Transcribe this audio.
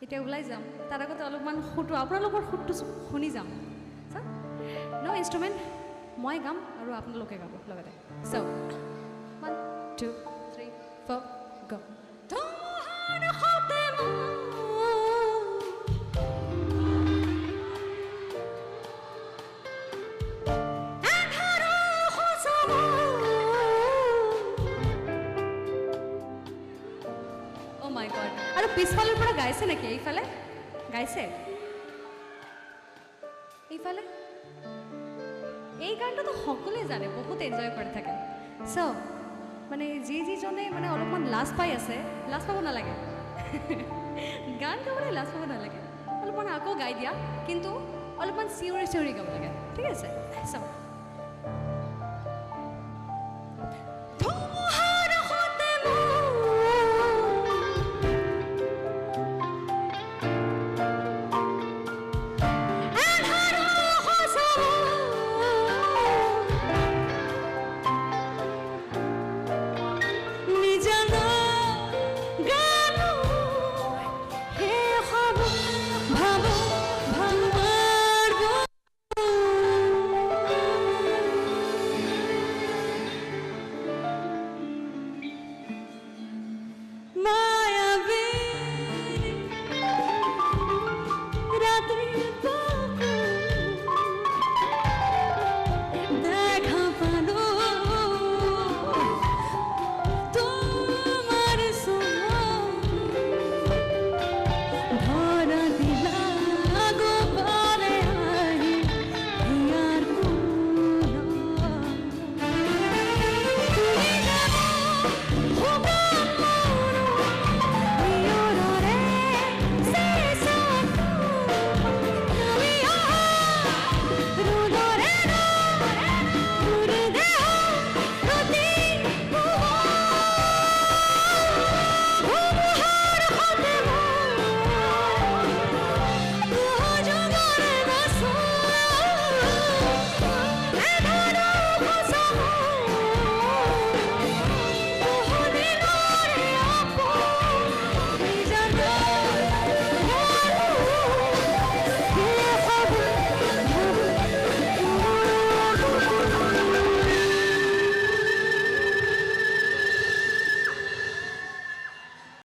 এতিয়া ওলাই যাম তাৰ আগতে অলপমান সুৰটো আপোনালোকৰ সুৰটো শুনি যাম ন ইনষ্ট্ৰুমেণ্ট মই গাম আৰু আপোনালোকে গাব লগতে চ' 1 2 3 4 go Oh my God. আৰু পিছফালৰ পৰা গাইছে নেকি এইফালে গাইছে এইফালে এই গানটো সকলোৱে জানে বহুত এনজয় কৰি থাকে চ' মানে যিজনে মানে অলপমান লাজ পাই আছে লাজ পাব নালাগে গান গাবলৈ লাজ পাব নালাগে অলপমান আকৌ গাই দিয়া কিন্তু অলপমান চিঞৰি চিঞৰি গাব লাগে ঠিক আছে চ'